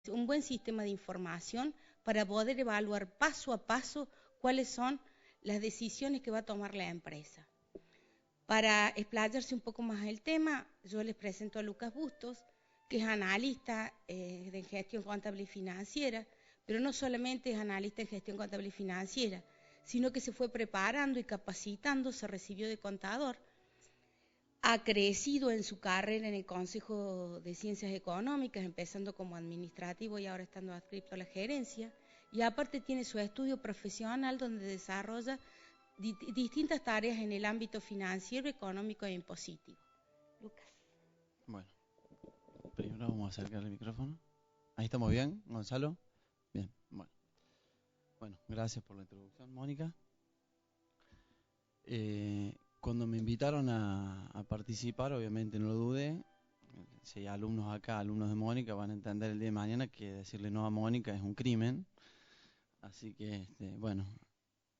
un buen sistema de información para poder evaluar paso a paso cuáles son las decisiones que va a tomar la empresa. Para explayarse un poco más el tema, yo les presento a Lucas Bustos, que es analista de gestión contable y financiera, pero no solamente es analista en gestión contable y financiera, sino que se fue preparando y capacitando, se recibió de contador, ha crecido en su carrera en el Consejo de Ciencias Económicas, empezando como administrativo y ahora estando adscrito a la gerencia, y aparte tiene su estudio profesional donde desarrolla distintas tareas en el ámbito financiero, económico e impositivo. Lucas. Bueno, primero vamos a acercar el micrófono. Ahí estamos bien, Gonzalo. Bien, bueno. Bueno, gracias por la introducción, Mónica. Cuando me invitaron a participar, obviamente no lo dudé. Si hay alumnos acá, alumnos de Mónica, van a entender el día de mañana que decirle no a Mónica es un crimen. Así que, bueno,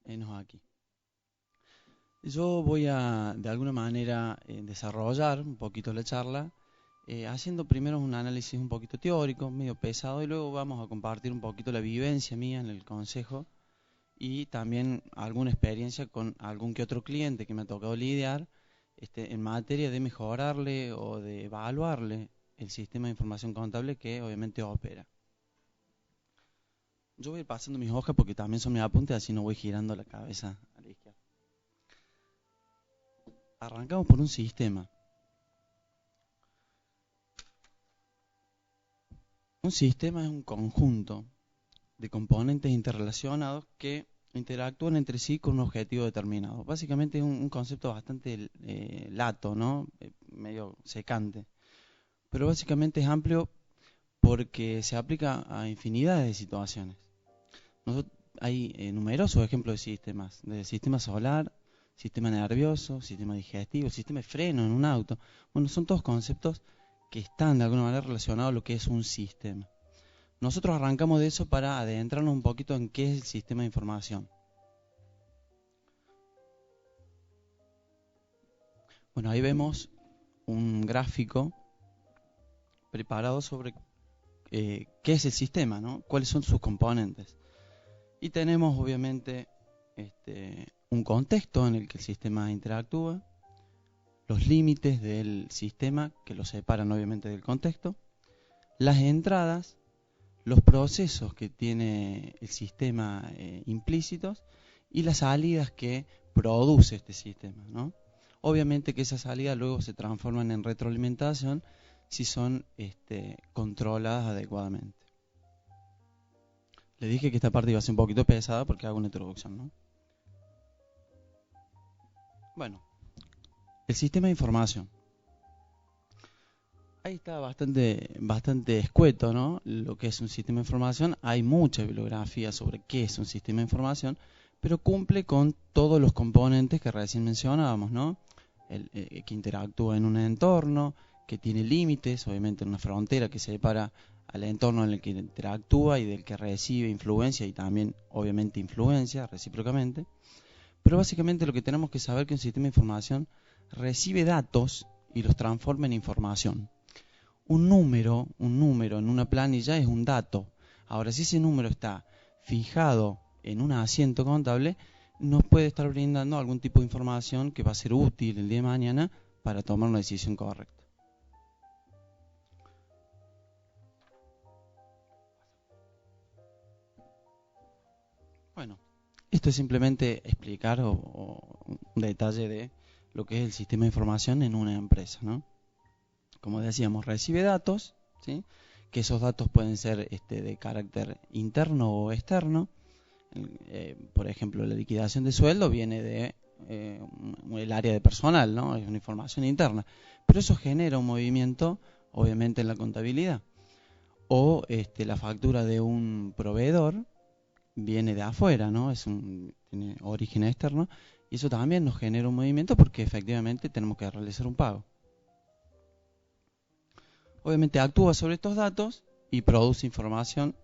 enos aquí. Yo voy a, de alguna manera, desarrollar un poquito la charla, haciendo primero un análisis un poquito teórico, medio pesado, y luego vamos a compartir un poquito la vivencia mía en el consejo y también alguna experiencia con algún que otro cliente que me ha tocado lidiar en materia de mejorarle o de evaluarle el sistema de información contable que obviamente opera. Yo voy a ir pasando mis hojas porque también son mis apuntes, así no voy girando la cabeza a la izquierda. Arrancamos por un sistema. Un sistema es un conjunto de componentes interrelacionados que interactúan entre sí con un objetivo determinado. Básicamente es un concepto bastante lato, ¿no? Medio secante. Pero básicamente es amplio porque se aplica a infinidad de situaciones. Hay numerosos ejemplos de sistemas, desde sistema solar, sistema nervioso, sistema digestivo, sistema de freno en un auto. Bueno, son todos conceptos que están de alguna manera relacionados a lo que es un sistema. Nosotros arrancamos de eso para adentrarnos un poquito en qué es el sistema de información. Bueno, ahí vemos un gráfico preparado sobre qué es el sistema, ¿no? Cuáles son sus componentes. Y tenemos obviamente un contexto en el que el sistema interactúa, los límites del sistema que lo separan obviamente del contexto, las entradas, los procesos que tiene el sistema implícitos y las salidas que produce este sistema, ¿no? Obviamente que esas salidas luego se transforman en retroalimentación si son controladas adecuadamente. Le dije que esta parte iba a ser un poquito pesada porque hago una introducción, ¿no? Bueno, el sistema de información. Ahí está bastante escueto, ¿no? Lo que es un sistema de información. Hay mucha bibliografía sobre qué es un sistema de información, pero cumple con todos los componentes que recién mencionábamos, ¿no? Que interactúa en un entorno, que tiene límites, obviamente una frontera que separa al entorno en el que interactúa y del que recibe influencia y también obviamente influencia recíprocamente. Pero básicamente lo que tenemos que saber es que un sistema de información recibe datos y los transforma en información. Un número en una planilla es un dato. Ahora, si ese número está fijado en un asiento contable, nos puede estar brindando algún tipo de información que va a ser útil el día de mañana para tomar una decisión correcta. Bueno, esto es simplemente explicar o un detalle de lo que es el sistema de información en una empresa, ¿no? Como decíamos, recibe datos, ¿sí? Que esos datos pueden ser de carácter interno o externo. Por ejemplo, la liquidación de sueldo viene de el área de personal, ¿no? Es una información interna. Pero eso genera un movimiento, obviamente, en la contabilidad. O la factura de un proveedor viene de afuera, ¿no? Tiene origen externo. Y eso también nos genera un movimiento porque efectivamente tenemos que realizar un pago. Obviamente actúa sobre estos datos y produce información,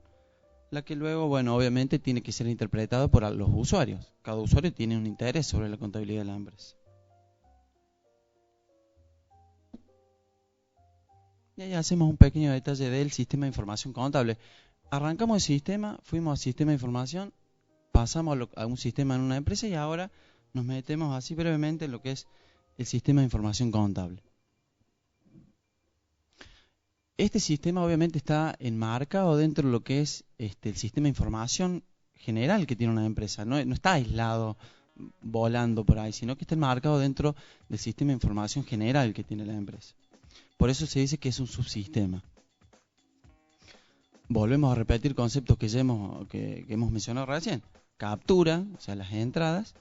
la que luego, bueno, obviamente tiene que ser interpretada por los usuarios. Cada usuario tiene un interés sobre la contabilidad de la empresa. Y ahí hacemos un pequeño detalle del sistema de información contable. Arrancamos el sistema, fuimos al sistema de información, pasamos a un sistema en una empresa y ahora nos metemos así brevemente en lo que es el sistema de información contable. Este sistema obviamente está enmarcado dentro de lo que es el sistema de información general que tiene una empresa. No está aislado, volando por ahí, sino que está enmarcado dentro del sistema de información general que tiene la empresa. Por eso se dice que es un subsistema. Volvemos a repetir conceptos que hemos mencionado recién. Captura, o sea, las entradas,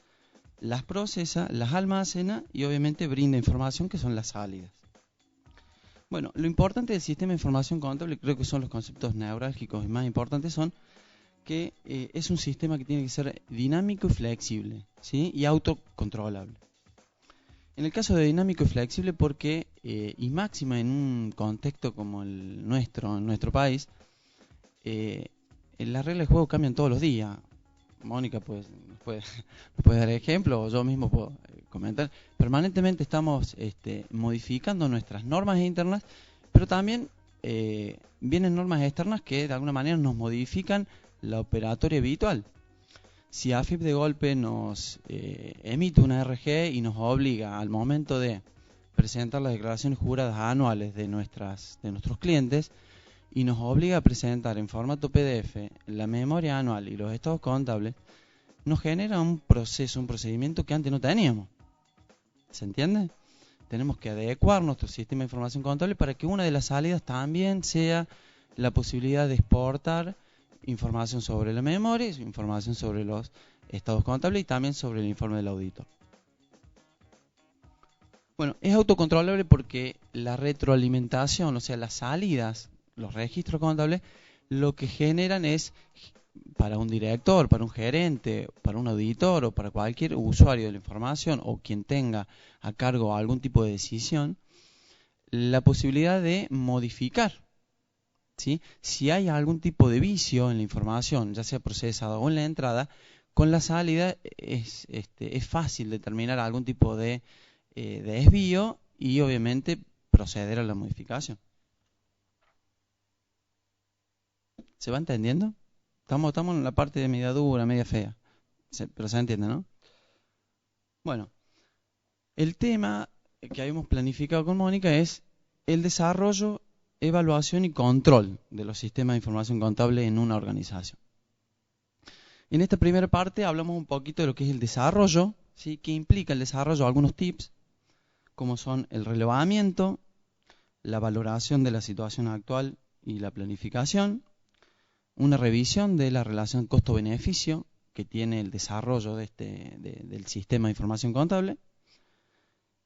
las procesa, las almacena y obviamente brinda información que son las salidas. Bueno, lo importante del sistema de información contable, creo que son los conceptos neurálgicos y más importantes, son que es un sistema que tiene que ser dinámico y flexible, ¿sí? Y autocontrolable. En el caso de dinámico y flexible porque, y máxima en un contexto como el nuestro, en nuestro país, las reglas de juego cambian todos los días. Mónica pues, puede dar ejemplo, o yo mismo puedo comentar. Permanentemente estamos modificando nuestras normas internas, pero también vienen normas externas que de alguna manera nos modifican la operatoria habitual. Si AFIP de golpe nos emite una RG y nos obliga al momento de presentar las declaraciones juradas anuales de nuestros clientes, y nos obliga a presentar en formato PDF la memoria anual y los estados contables, nos genera un procedimiento que antes no teníamos. ¿Se entiende? Tenemos que adecuar nuestro sistema de información contable para que una de las salidas también sea la posibilidad de exportar información sobre la memoria, información sobre los estados contables y también sobre el informe del auditor. Bueno, es autocontrolable porque la retroalimentación, o sea, las salidas, los registros contables, lo que generan es, para un director, para un gerente, para un auditor o para cualquier usuario de la información o quien tenga a cargo algún tipo de decisión, la posibilidad de modificar, ¿sí? Si hay algún tipo de vicio en la información, ya sea procesada o en la entrada, con la salida es fácil determinar algún tipo de desvío y obviamente proceder a la modificación. ¿Se va entendiendo? Estamos en la parte de media dura, media fea, pero se entiende, ¿no? Bueno, el tema que habíamos planificado con Mónica es el desarrollo, evaluación y control de los sistemas de información contable en una organización. En esta primera parte hablamos un poquito de lo que es el desarrollo, ¿sí? Que implica el desarrollo, algunos tips, como son el relevamiento, la valoración de la situación actual y la planificación, una revisión de la relación costo-beneficio que tiene el desarrollo del sistema de información contable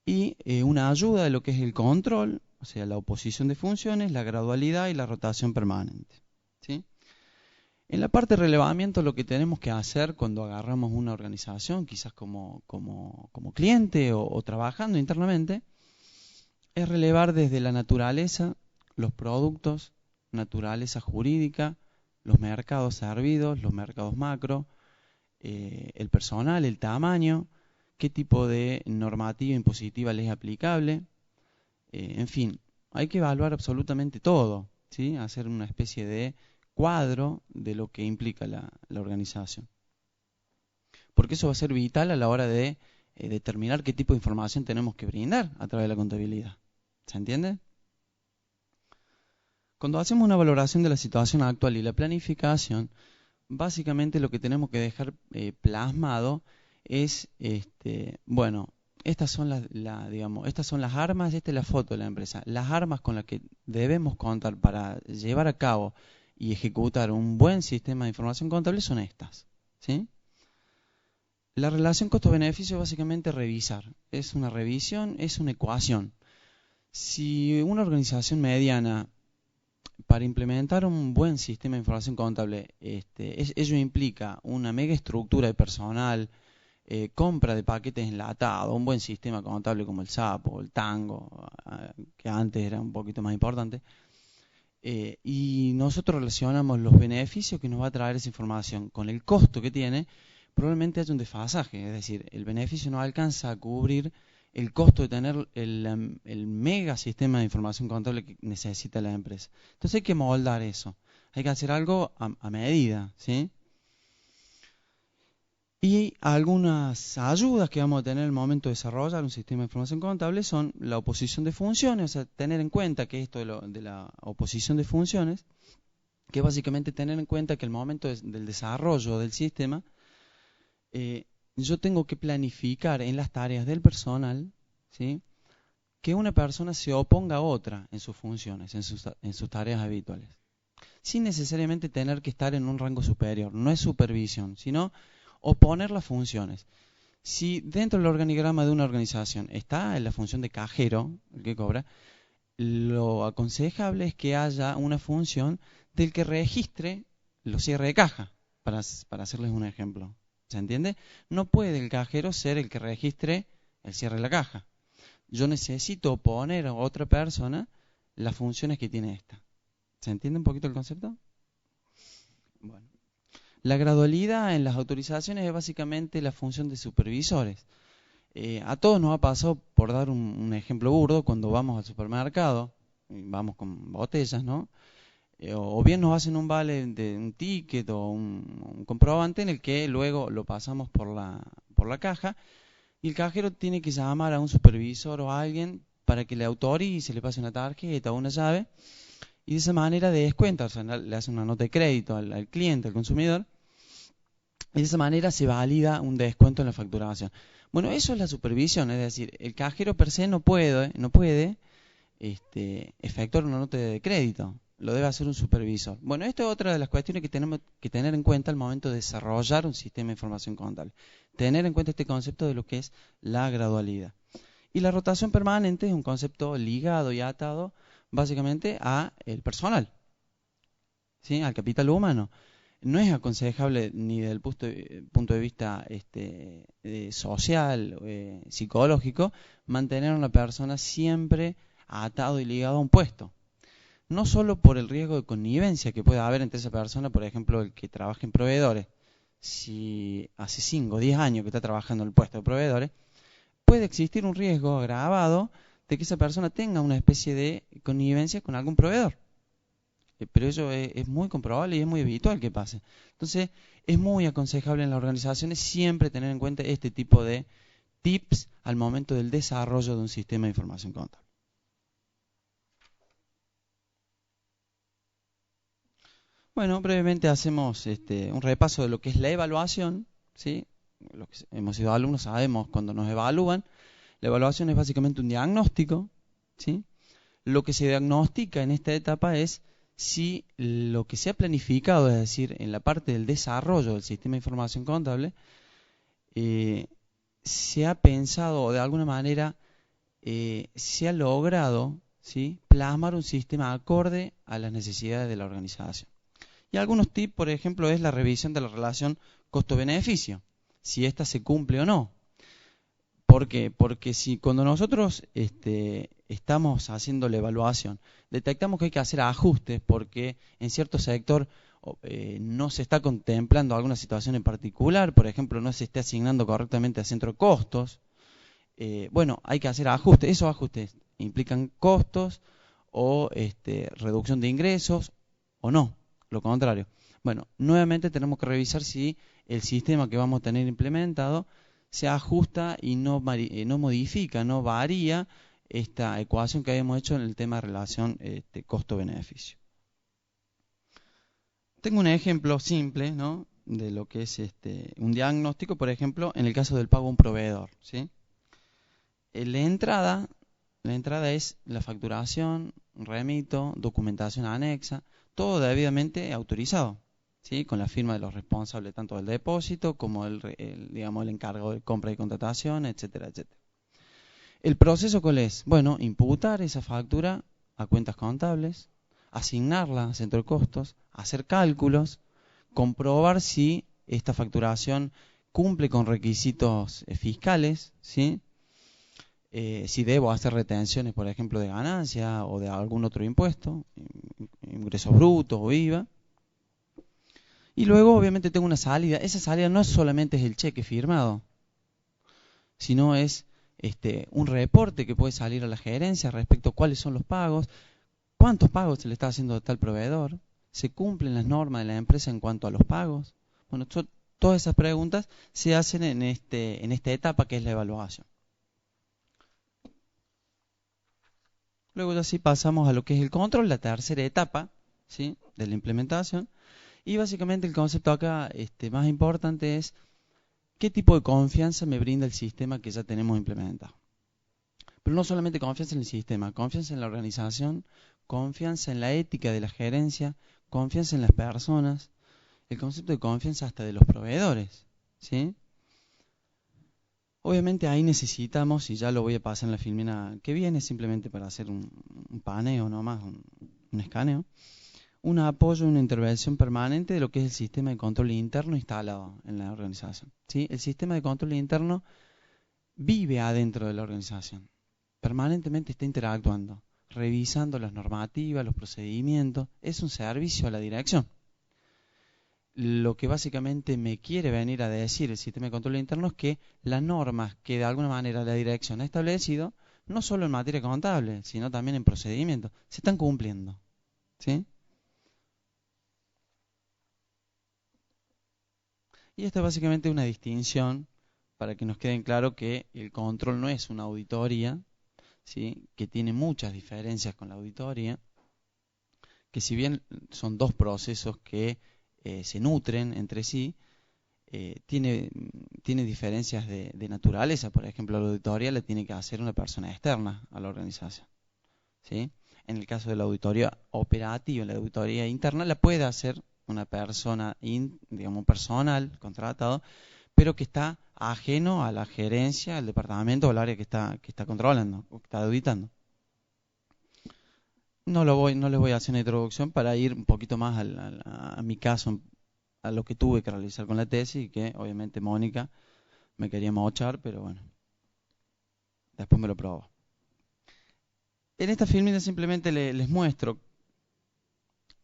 y una ayuda de lo que es el control, o sea, la oposición de funciones, la gradualidad y la rotación permanente, ¿sí? En la parte de relevamiento, lo que tenemos que hacer cuando agarramos una organización, quizás como cliente o trabajando internamente, es relevar desde la naturaleza, los productos, naturaleza jurídica, los mercados servidos, los mercados macro, el personal, el tamaño, qué tipo de normativa impositiva les es aplicable, en fin, hay que evaluar absolutamente todo, ¿sí? Hacer una especie de cuadro de lo que implica la organización. Porque eso va a ser vital a la hora de determinar qué tipo de información tenemos que brindar a través de la contabilidad. ¿Se entiende? Cuando hacemos una valoración de la situación actual y la planificación, básicamente lo que tenemos que dejar plasmado es, bueno, estas son las armas, esta es la foto de la empresa. Las armas con las que debemos contar para llevar a cabo y ejecutar un buen sistema de información contable son estas, ¿sí? La relación costo-beneficio básicamente revisar. Es una revisión, es una ecuación. Si una organización mediana, para implementar un buen sistema de información contable, ello implica una mega estructura de personal, compra de paquetes enlatados, un buen sistema contable como el SAP o el Tango, que antes era un poquito más importante, y nosotros relacionamos los beneficios que nos va a traer esa información con el costo que tiene, probablemente haya un desfasaje, es decir, el beneficio no alcanza a cubrir el costo de tener el mega sistema de información contable que necesita la empresa. Entonces hay que moldar eso. Hay que hacer algo a medida, ¿sí? Y algunas ayudas que vamos a tener en el momento de desarrollar un sistema de información contable son la oposición de funciones, o sea, tener en cuenta que esto de la oposición de funciones, que es básicamente tener en cuenta que el momento del desarrollo del sistema, yo tengo que planificar en las tareas del personal, ¿sí?, que una persona se oponga a otra en sus funciones, en sus tareas habituales, sin necesariamente tener que estar en un rango superior. No es supervisión, sino oponer las funciones. Si dentro del organigrama de una organización está en la función de cajero, el que cobra, lo aconsejable es que haya una función del que registre los cierres de caja, para hacerles un ejemplo. ¿Se entiende? No puede el cajero ser el que registre el cierre de la caja. Yo necesito poner a otra persona las funciones que tiene esta. ¿Se entiende un poquito el concepto? Bueno. La gradualidad en las autorizaciones es básicamente la función de supervisores. A todos nos ha pasado, por dar un ejemplo burdo, cuando vamos al supermercado, vamos con botellas, ¿no? O bien nos hacen un vale de un ticket o un comprobante en el que luego lo pasamos por la caja y el cajero tiene que llamar a un supervisor o a alguien para que le autorice, le pase una tarjeta o una llave y de esa manera descuenta, o sea, le hace una nota de crédito al cliente, al consumidor, y de esa manera se valida un descuento en la facturación. Bueno, eso es la supervisión, es decir, el cajero per se no puede efectuar una nota de crédito, lo debe hacer un supervisor. Bueno, esto es otra de las cuestiones que tenemos que tener en cuenta al momento de desarrollar un sistema de información contable. Tener en cuenta este concepto de lo que es la gradualidad. Y la rotación permanente es un concepto ligado y atado básicamente a el personal, ¿sí?, al capital humano. No es aconsejable ni desde el punto de vista social, psicológico, mantener a una persona siempre atado y ligado a un puesto. No solo por el riesgo de connivencia que pueda haber entre esa persona, por ejemplo, el que trabaja en proveedores. Si hace 5 o 10 años que está trabajando en el puesto de proveedores, puede existir un riesgo agravado de que esa persona tenga una especie de connivencia con algún proveedor. Pero eso es muy comprobable y es muy habitual que pase. Entonces, es muy aconsejable en las organizaciones siempre tener en cuenta este tipo de tips al momento del desarrollo de un sistema de información contable. Bueno, brevemente hacemos un repaso de lo que es la evaluación, ¿sí? Los que hemos sido alumnos sabemos cuando nos evalúan. La evaluación es básicamente un diagnóstico, ¿sí? Lo que se diagnostica en esta etapa es si lo que se ha planificado, es decir, en la parte del desarrollo del sistema de información contable, se ha pensado o de alguna manera se ha logrado, ¿sí?, plasmar un sistema acorde a las necesidades de la organización. Y algunos tips, por ejemplo, es la revisión de la relación costo-beneficio, si ésta se cumple o no. ¿Por qué? Porque si cuando nosotros estamos haciendo la evaluación, detectamos que hay que hacer ajustes porque en cierto sector no se está contemplando alguna situación en particular, por ejemplo, no se está asignando correctamente al centro de costos, bueno, hay que hacer ajustes. Esos ajustes implican costos o reducción de ingresos o no, lo contrario. Bueno, nuevamente tenemos que revisar si el sistema que vamos a tener implementado se ajusta y no modifica, no varía esta ecuación que habíamos hecho en el tema de relación costo-beneficio. Tengo un ejemplo simple, ¿no?, de lo que es un diagnóstico, por ejemplo, en el caso del pago a un proveedor, ¿sí? La entrada es la facturación, remito, documentación anexa, todo debidamente autorizado, ¿sí?, con la firma de los responsables tanto del depósito como el encargado de compra y contratación, etcétera, etcétera. ¿El proceso cuál es? Bueno, imputar esa factura a cuentas contables, asignarla a centro de costos, hacer cálculos, comprobar si esta facturación cumple con requisitos fiscales, ¿sí?, si debo hacer retenciones, por ejemplo, de ganancia o de algún otro impuesto, ingresos brutos o IVA. Y luego, obviamente, tengo una salida. Esa salida no solamente es el cheque firmado, sino es un reporte que puede salir a la gerencia respecto a cuáles son los pagos, cuántos pagos se le está haciendo a tal proveedor, se cumplen las normas de la empresa en cuanto a los pagos. Bueno, todas esas preguntas se hacen en esta etapa que es la evaluación. Luego ya sí pasamos a lo que es el control, la tercera etapa, ¿sí?, de la implementación. Y básicamente el concepto acá más importante es qué tipo de confianza me brinda el sistema que ya tenemos implementado. Pero no solamente confianza en el sistema, confianza en la organización, confianza en la ética de la gerencia, confianza en las personas, el concepto de confianza hasta de los proveedores, ¿sí? Obviamente ahí necesitamos, y ya lo voy a pasar en la filmina que viene, simplemente para hacer un paneo nomás, un escaneo, un apoyo, una intervención permanente de lo que es el sistema de control interno instalado en la organización, ¿sí? El sistema de control interno vive adentro de la organización, permanentemente está interactuando, revisando las normativas, los procedimientos, es un servicio a la dirección. Lo que básicamente me quiere venir a decir el sistema de control interno es que las normas que de alguna manera la dirección ha establecido, no solo en materia contable, sino también en procedimientos, se están cumpliendo, ¿sí? Y esta es básicamente una distinción para que nos quede claro que el control no es una auditoría, ¿sí?, que tiene muchas diferencias con la auditoría, que si bien son dos procesos que se nutren entre sí, tiene diferencias de naturaleza. Por ejemplo, la auditoría la tiene que hacer una persona externa a la organización, ¿sí? En el caso de la auditoría operativa, la auditoría interna la puede hacer una persona, digamos, personal, contratado, pero que está ajeno a la gerencia, al departamento o al área que está controlando o que está auditando. No les voy a hacer una introducción para ir un poquito más a mi caso, a lo que tuve que realizar con la tesis, y que obviamente Mónica me quería mochar, pero bueno, después me lo probó. En esta filmina simplemente les muestro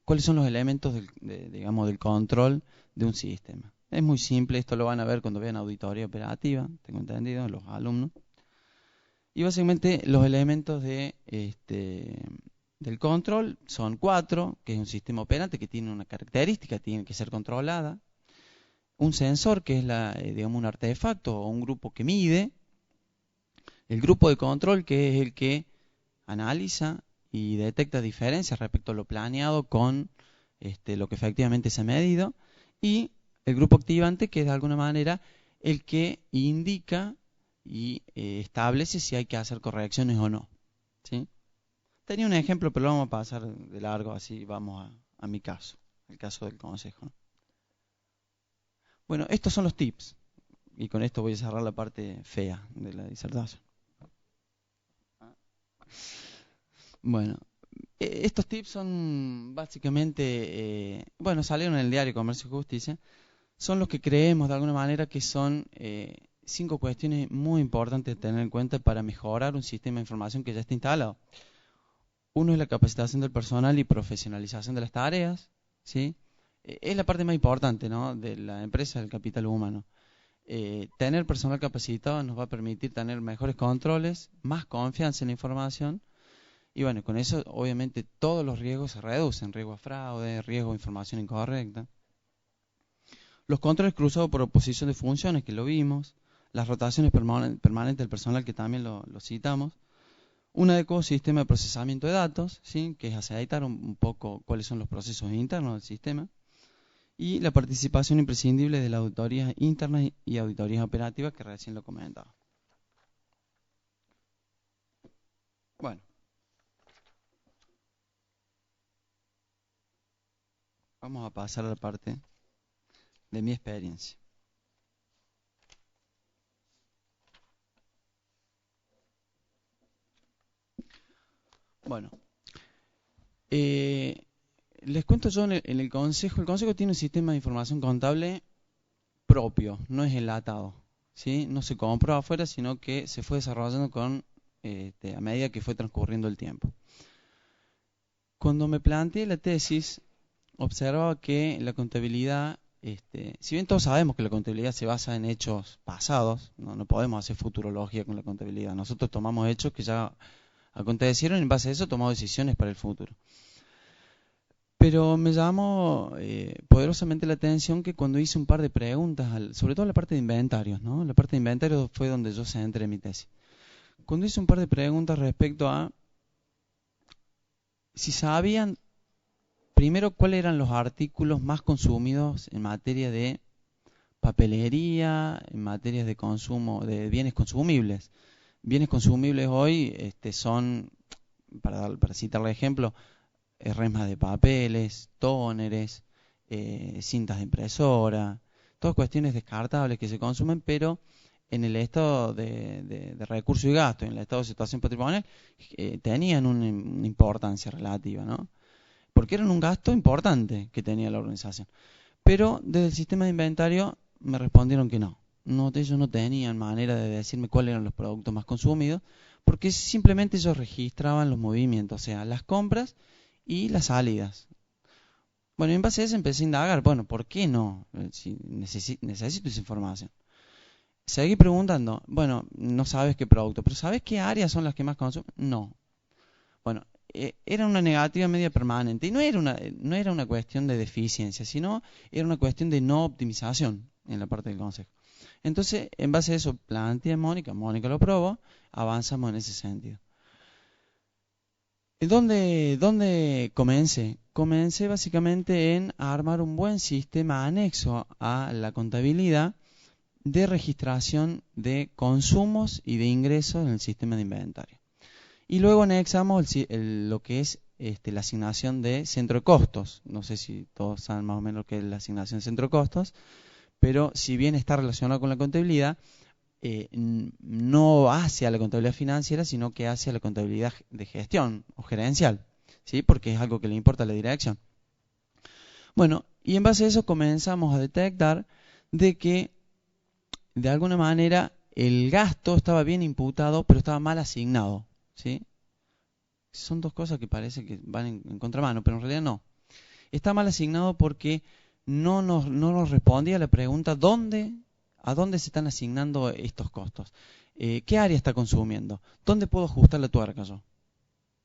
cuáles son los elementos digamos, del control de un sistema. Es muy simple, esto lo van a ver cuando vean auditoría operativa, tengo entendido, los alumnos. Y básicamente los elementos del control son 4, que es un sistema operante que tiene una característica, tiene que ser controlada. Un sensor, que es digamos, un artefacto o un grupo que mide. El grupo de control, que es el que analiza y detecta diferencias respecto a lo planeado con lo que efectivamente se ha medido. Y el grupo activante, que es de alguna manera el que indica y establece si hay que hacer correcciones o no, ¿sí? Tenía un ejemplo, pero lo vamos a pasar de largo, así vamos a mi caso, el caso del consejo, ¿no? Bueno, estos son los tips, y con esto voy a cerrar la parte fea de la disertación. Bueno, estos tips son básicamente, bueno, salieron en el diario Comercio y Justicia, son los que creemos de alguna manera que son 5 cuestiones muy importantes de tener en cuenta para mejorar un sistema de información que ya está instalado. Uno es la capacitación del personal y profesionalización de las tareas, ¿sí? Es la parte más importante, ¿no?, de la empresa, del capital humano. Tener personal capacitado nos va a permitir tener mejores controles, más confianza en la información, y bueno, con eso obviamente todos los riesgos se reducen, riesgo a fraude, riesgo a información incorrecta. Los controles cruzados por oposición de funciones, que lo vimos, las rotaciones permanentes del personal, que también lo citamos, un adecuado sistema de procesamiento de datos, ¿sí?, que es aceitar un poco cuáles son los procesos internos del sistema, y la participación imprescindible de las auditorías internas y auditorías operativas, que recién lo comentaba. Bueno, vamos a pasar a la parte de mi experiencia. Bueno, les cuento yo en el consejo. El consejo tiene un sistema de información contable propio, no es enlatado, ¿sí? No se compró afuera, sino que se fue desarrollando a medida que fue transcurriendo el tiempo. Cuando me planteé la tesis, observaba que la contabilidad si bien todos sabemos que la contabilidad se basa en hechos pasados, no podemos hacer futurología con la contabilidad. Nosotros tomamos hechos que ya acontecieron y en base a eso tomamos decisiones para el futuro. Pero me llamó poderosamente la atención que cuando hice un par de preguntas, sobre todo la parte de inventarios, ¿no? La parte de inventarios fue donde yo centré mi tesis. Cuando hice un par de preguntas respecto a si sabían primero cuáles eran los artículos más consumidos en materia de papelería, en materia de consumo de bienes consumibles. Bienes consumibles hoy son, para citarle ejemplo, resmas de papeles, tóneres, cintas de impresora, todas cuestiones descartables que se consumen, pero en el estado de recurso y gasto, en el estado de situación patrimonial, tenían una importancia relativa, ¿no? Porque eran un gasto importante que tenía la organización. Pero desde el sistema de inventario me respondieron que no. Ellos no tenían manera de decirme cuáles eran los productos más consumidos, porque simplemente ellos registraban los movimientos, o sea, las compras y las salidas. Bueno, en base a eso empecé a indagar, bueno, ¿por qué no? Si necesito esa información. Seguí preguntando, bueno, no sabes qué producto, pero ¿sabes qué áreas son las que más consumen? No. Bueno, era una negativa media permanente y no era una cuestión de deficiencia, sino era una cuestión de no optimización en la parte del consejo. Entonces, en base a eso, planteé a Mónica lo probó, avanzamos en ese sentido. ¿Dónde comencé? Comencé básicamente en armar un buen sistema anexo a la contabilidad de registración de consumos y de ingresos en el sistema de inventario. Y luego anexamos lo que es la asignación de centro de costos. No sé si todos saben más o menos lo que es la asignación de centro de costos, pero si bien está relacionado con la contabilidad, no hace a la contabilidad financiera, sino que hace a la contabilidad de gestión o gerencial, ¿sí? Porque es algo que le importa a la dirección. Bueno, y en base a eso comenzamos a detectar de que de alguna manera el gasto estaba bien imputado, pero estaba mal asignado, ¿sí? Son dos cosas que parece que van en contramano, pero en realidad no. Está mal asignado porque no nos respondía a la pregunta ¿a dónde se están asignando estos costos? ¿Qué área está consumiendo? ¿Dónde puedo ajustar la tuerca yo?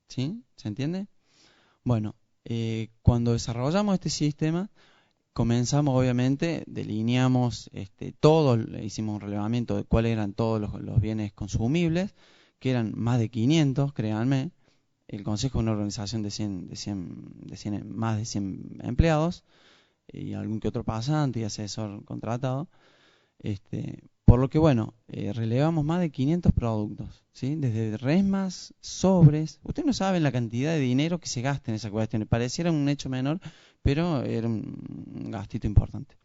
¿Sí? ¿Se entiende? Bueno, cuando desarrollamos este sistema, comenzamos obviamente, delineamos hicimos un relevamiento de cuáles eran todos los bienes consumibles, que eran más de 500, créanme. El Consejo es una organización de más de 100 empleados y algún que otro pasante y asesor contratado. Por lo que, bueno, relevamos más de 500 productos, ¿sí? Desde resmas, sobres. Ustedes no saben la cantidad de dinero que se gasta en esa cuestión. Pareciera un hecho menor, pero era un gastito importante.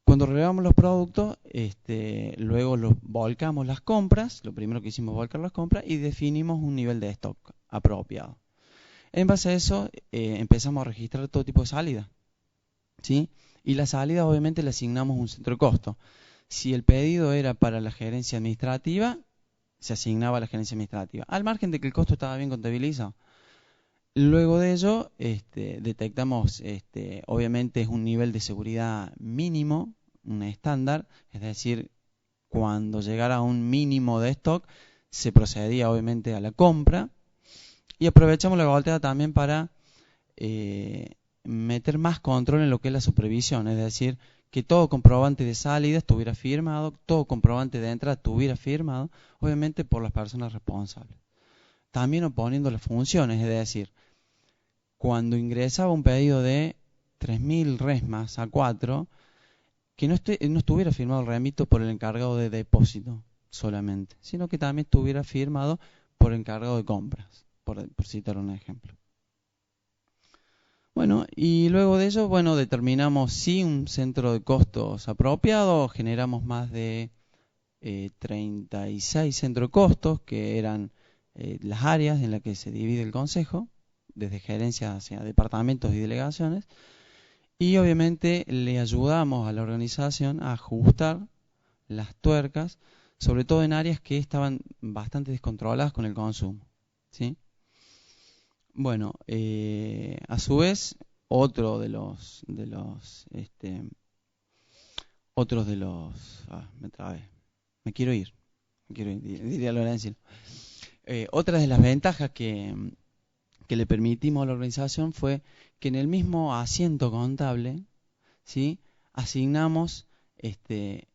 Cuando relevamos los productos, luego los volcamos las compras. Lo primero que hicimos fue volcar las compras y definimos un nivel de stock apropiado. En base a eso, empezamos a registrar todo tipo de salidas, ¿sí? Y la salida obviamente le asignamos un centro de costo. Si el pedido era para la gerencia administrativa, se asignaba a la gerencia administrativa, al margen de que el costo estaba bien contabilizado. Luego de ello, detectamos, obviamente es un nivel de seguridad mínimo, un estándar, es decir, cuando llegara a un mínimo de stock, se procedía obviamente a la compra y aprovechamos la volteada también para meter más control en lo que es la supervisión, es decir, que todo comprobante de salida estuviera firmado, todo comprobante de entrada estuviera firmado, obviamente por las personas responsables. También oponiendo las funciones, es decir, cuando ingresaba un pedido de 3.000 resmas a 4, que no estuviera firmado el remito por el encargado de depósito solamente, sino que también estuviera firmado por el encargado de compras, por citar un ejemplo. Bueno, y luego de ello, bueno, determinamos si un centro de costos apropiado, generamos más de 36 centros de costos, que eran las áreas en las que se divide el consejo, desde gerencia hacia departamentos y delegaciones, y obviamente le ayudamos a la organización a ajustar las tuercas, sobre todo en áreas que estaban bastante descontroladas con el consumo, ¿sí? Bueno, a su vez, otros de los me trabé, me quiero ir, diría Lorenzo. Otra de las ventajas que le permitimos a la organización fue que en el mismo asiento contable, ¿sí?, asignamos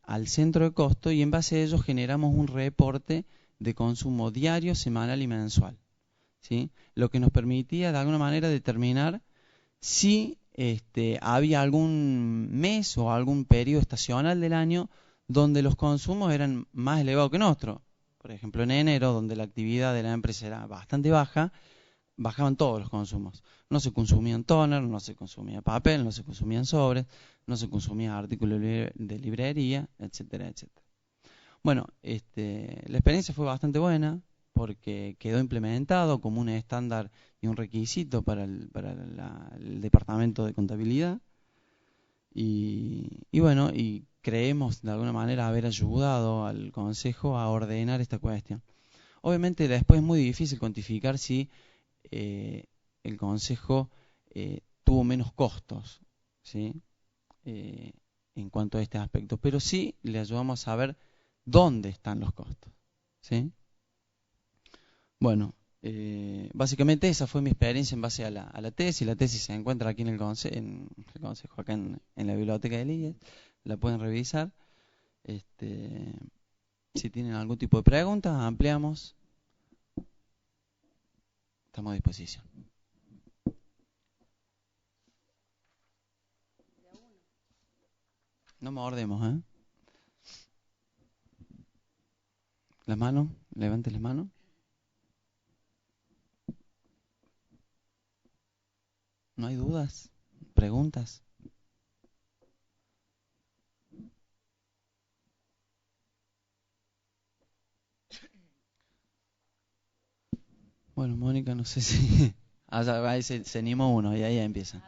al centro de costo y en base a ello generamos un reporte de consumo diario, semanal y mensual, ¿sí?, lo que nos permitía de alguna manera determinar si había algún mes o algún periodo estacional del año donde los consumos eran más elevados que en otro. Por ejemplo, en enero, donde la actividad de la empresa era bastante baja, bajaban todos los consumos. No se consumían toner, no se consumía papel, no se consumían sobres, no se consumía artículos de librería, etcétera, etcétera. Bueno, la experiencia fue bastante buena porque quedó implementado como un estándar y un requisito para el departamento de contabilidad y bueno, y creemos de alguna manera haber ayudado al consejo a ordenar esta cuestión. Obviamente después es muy difícil cuantificar si el consejo tuvo menos costos, ¿sí?, en cuanto a este aspecto, pero sí le ayudamos a saber dónde están los costos, ¿sí? Bueno, básicamente esa fue mi experiencia en base a la tesis. La tesis se encuentra aquí en el consejo, acá en la biblioteca de IES. La pueden revisar. Si tienen algún tipo de preguntas, ampliamos. Estamos a disposición. No mordemos, ¿eh? Las manos, levante las manos. ¿No hay dudas? ¿Preguntas? Bueno, Mónica, no sé si... ahí se animó uno y ahí ya empieza.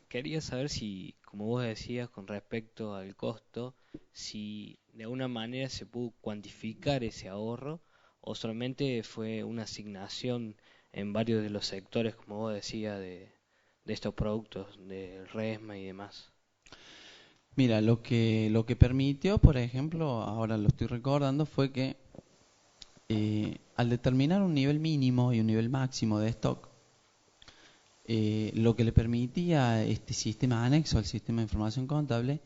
Quería saber si, como vos decías con respecto al costo, si de alguna manera se pudo cuantificar ese ahorro o solamente fue una asignación en varios de los sectores, como vos decías, de estos productos, de resma y demás. Mira, lo que permitió, por ejemplo, ahora lo estoy recordando, fue que al determinar un nivel mínimo y un nivel máximo de stock, lo que le permitía este sistema anexo al sistema de información contable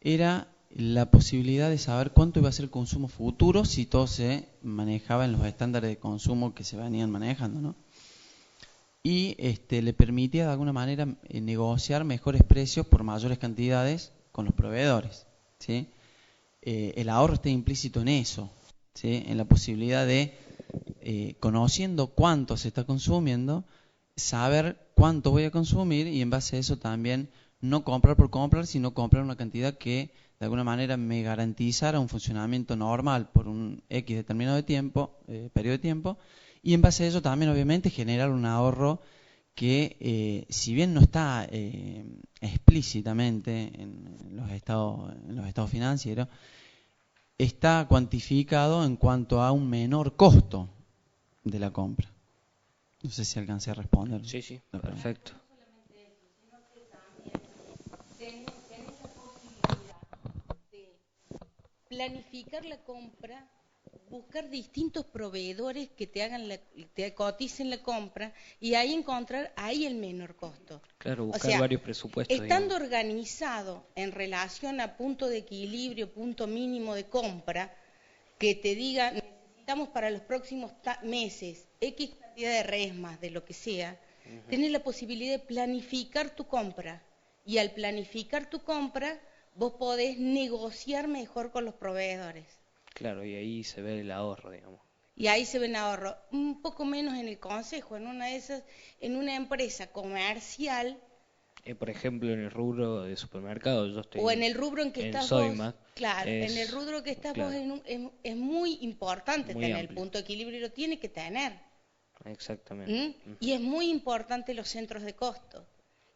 era la posibilidad de saber cuánto iba a ser el consumo futuro si todo se manejaba en los estándares de consumo que se venían manejando, ¿no? Y le permitía de alguna manera negociar mejores precios por mayores cantidades con los proveedores, ¿sí? El ahorro está implícito en eso, ¿sí?, en la posibilidad de, conociendo cuánto se está consumiendo, saber cuánto voy a consumir y en base a eso también no comprar por comprar, sino comprar una cantidad que de alguna manera me garantizara un funcionamiento normal por un X determinado de tiempo, periodo de tiempo, y en base a eso también obviamente generar un ahorro que si bien no está explícitamente en los estados financieros, está cuantificado en cuanto a un menor costo de la compra. No sé si alcancé a responder. Sí, perfecto. Tenés la posibilidad de planificar la compra, buscar distintos proveedores que te coticen la compra y ahí encontrar ahí el menor costo. Claro, buscar O sea, varios presupuestos. Estando organizado en relación a punto de equilibrio, punto mínimo de compra, que te diga, necesitamos para los próximos meses X cantidad de resmas, de lo que sea, tenés la posibilidad de planificar tu compra. Y al planificar tu compra, vos podés negociar mejor con los proveedores. Claro, y ahí se ve el ahorro, digamos. Y ahí se ven ahorros. Un poco menos en el consejo, en una empresa comercial. Por ejemplo, en el rubro de supermercado, yo estoy O en el rubro en que en estás Sodimac, vos. Claro, en el rubro que estás vos es muy importante muy tener el amplio. punto de equilibrio y lo tiene que tener. Exactamente. Y es muy importante los centros de costo.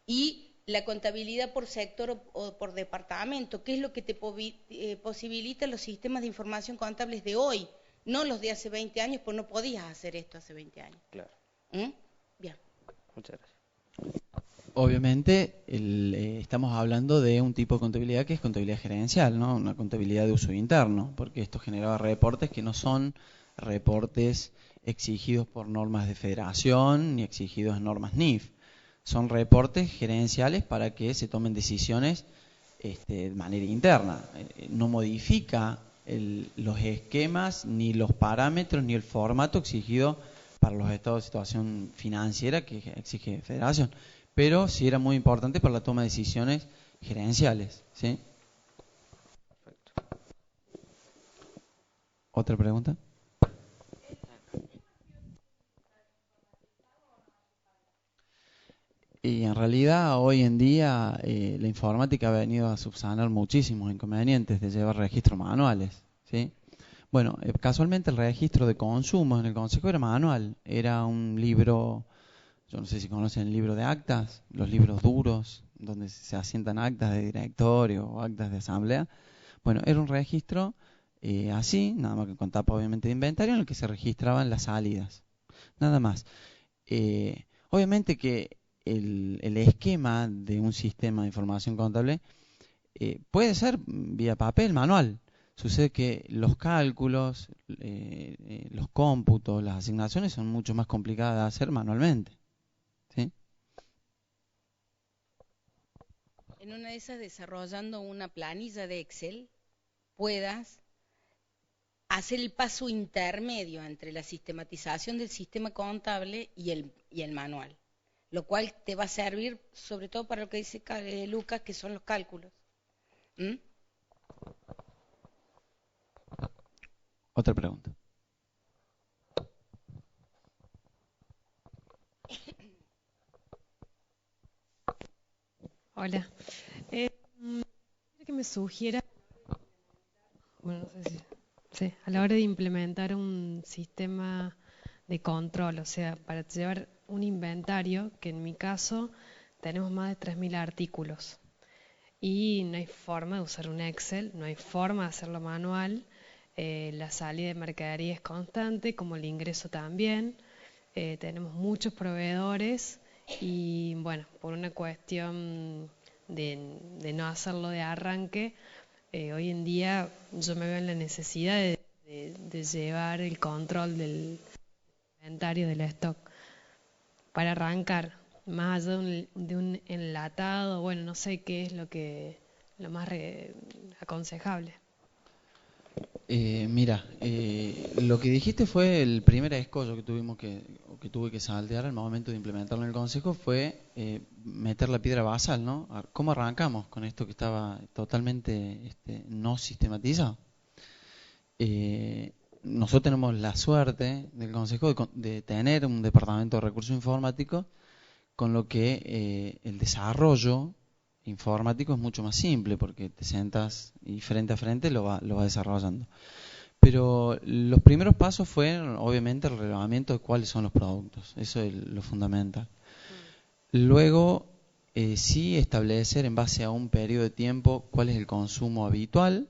Y la contabilidad por sector o por departamento, que es lo que te posibilita los sistemas de información contables de hoy, no los de hace 20 años, pues no podías hacer esto hace 20 años. Claro. Bien. Muchas gracias. Obviamente estamos hablando de un tipo de contabilidad que es contabilidad gerencial, ¿no? Una contabilidad de uso interno, porque esto generaba reportes que no son reportes exigidos por normas de federación ni exigidos en normas NIF. Son reportes gerenciales para que se tomen decisiones de manera interna. No modifica los esquemas, ni los parámetros, ni el formato exigido para los estados de situación financiera que exige Federación. Pero sí era muy importante para la toma de decisiones gerenciales, ¿sí? ¿Otra pregunta? Y en realidad hoy en día la informática ha venido a subsanar muchísimos inconvenientes de llevar registros manuales, ¿sí? Bueno, casualmente el registro de consumo en el Consejo era manual, era un libro, yo no sé si conocen el libro de actas, los libros duros, donde se asientan actas de directorio o actas de asamblea. Bueno, era un registro así, nada más que con tapa obviamente de inventario, en el que se registraban las salidas, nada más. Obviamente que el esquema de un sistema de información contable puede ser vía papel, manual. Sucede que los cálculos, los cómputos, las asignaciones son mucho más complicadas de hacer manualmente, ¿sí? En una de esas, desarrollando una planilla de Excel, puedas hacer el paso intermedio entre la sistematización del sistema contable y el manual, lo cual te va a servir sobre todo para lo que dice Lucas, que son los cálculos. ¿Mm? Otra pregunta. Hola. Quiero que me sugiera, bueno, no sé si, sí, a la hora de implementar un sistema de control, o sea, para llevar un inventario, que en mi caso tenemos más de 3.000 artículos y no hay forma de usar un Excel, no hay forma de hacerlo manual, la salida de mercadería es constante, como el ingreso también, tenemos muchos proveedores y bueno, por una cuestión de no hacerlo de arranque, hoy en día yo me veo en la necesidad de llevar el control del inventario del stock para arrancar, más allá de un enlatado, bueno, no sé qué es lo más aconsejable. Mira, lo que dijiste fue el primer escollo que tuve que saltear al momento de implementarlo en el consejo fue meter la piedra basal, ¿no? ¿Cómo arrancamos con esto que estaba totalmente no sistematizado? Nosotros tenemos la suerte del consejo de tener un departamento de recursos informáticos, con lo que el desarrollo informático es mucho más simple porque te sentas y frente a frente lo va desarrollando. Pero los primeros pasos fueron obviamente el relevamiento de cuáles son los productos, eso es lo fundamental. Luego sí establecer en base a un periodo de tiempo cuál es el consumo habitual,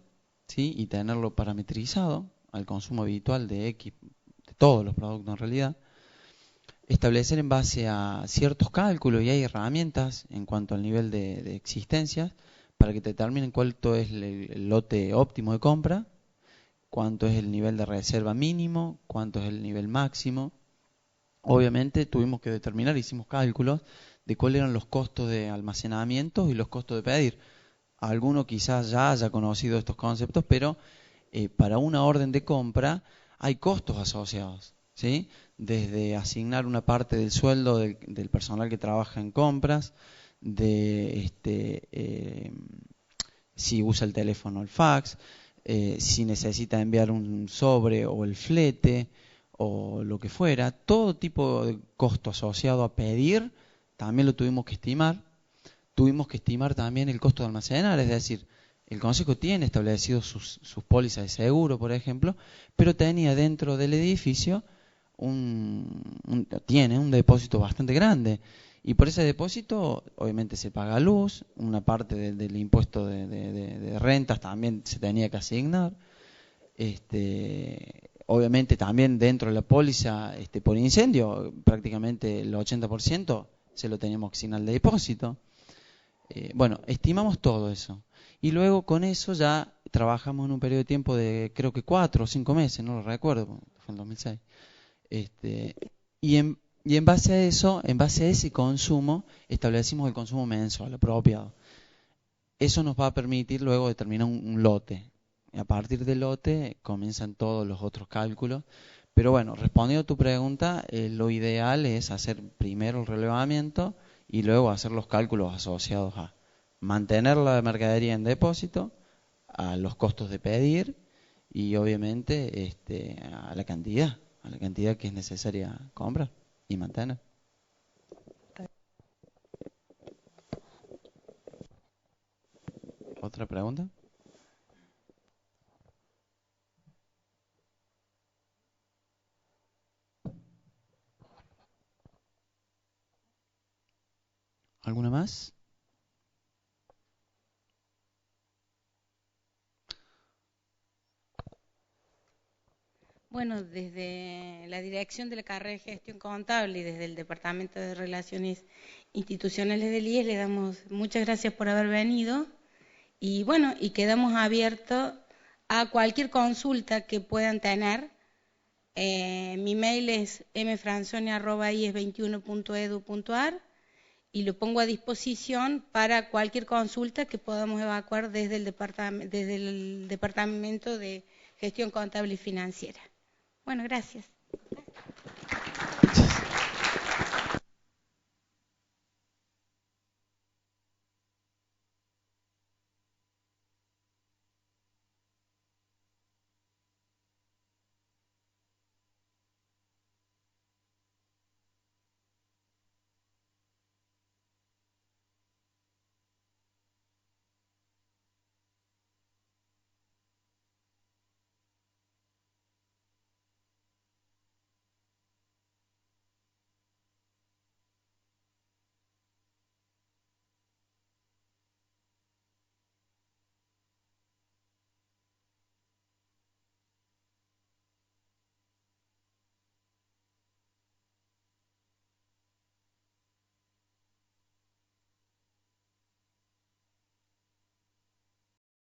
¿sí? Y tenerlo parametrizado al consumo habitual de X, de todos los productos en realidad. Establecer en base a ciertos cálculos, y hay herramientas en cuanto al nivel de existencias para que te determinen cuánto es el lote óptimo de compra, cuánto es el nivel de reserva mínimo, cuánto es el nivel máximo. Obviamente tuvimos que determinar, hicimos cálculos de cuáles eran los costos de almacenamiento y los costos de pedir. Alguno quizás ya haya conocido estos conceptos, pero para una orden de compra hay costos asociados, ¿sí? Desde asignar una parte del sueldo del personal que trabaja en compras, de si usa el teléfono o el fax, si necesita enviar un sobre o el flete o lo que fuera, todo tipo de costo asociado a pedir también lo tuvimos que estimar. Tuvimos que estimar también el costo de almacenar, es decir, el Consejo tiene establecido sus pólizas de seguro, por ejemplo, pero tenía dentro del edificio tiene un depósito bastante grande. Y por ese depósito, obviamente, se paga luz, una parte del impuesto de rentas también se tenía que asignar. Obviamente, también dentro de la póliza por incendio, prácticamente el 80% se lo teníamos que asignar al depósito. Bueno, estimamos todo eso. Y luego con eso ya trabajamos en un periodo de tiempo de creo que 4 o 5 meses, no lo recuerdo, fue en 2006. Y en base a eso, en base a ese consumo, establecimos el consumo mensual apropiado. Eso nos va a permitir luego determinar un lote. Y a partir del lote comienzan todos los otros cálculos. Pero bueno, respondiendo a tu pregunta, lo ideal es hacer primero el relevamiento y luego hacer los cálculos asociados a mantener la mercadería en depósito, a los costos de pedir y obviamente a la cantidad que es necesaria comprar y mantener. ¿Otra pregunta? ¿Alguna más? Bueno, desde la Dirección de la Carrera de Gestión Contable y desde el Departamento de Relaciones Institucionales del IES le damos muchas gracias por haber venido y bueno, y quedamos abiertos a cualquier consulta que puedan tener. Mi mail es mfranzoni@ies21.edu.ar y lo pongo a disposición para cualquier consulta que podamos evacuar desde el Departamento de Gestión Contable y Financiera. Bueno, gracias.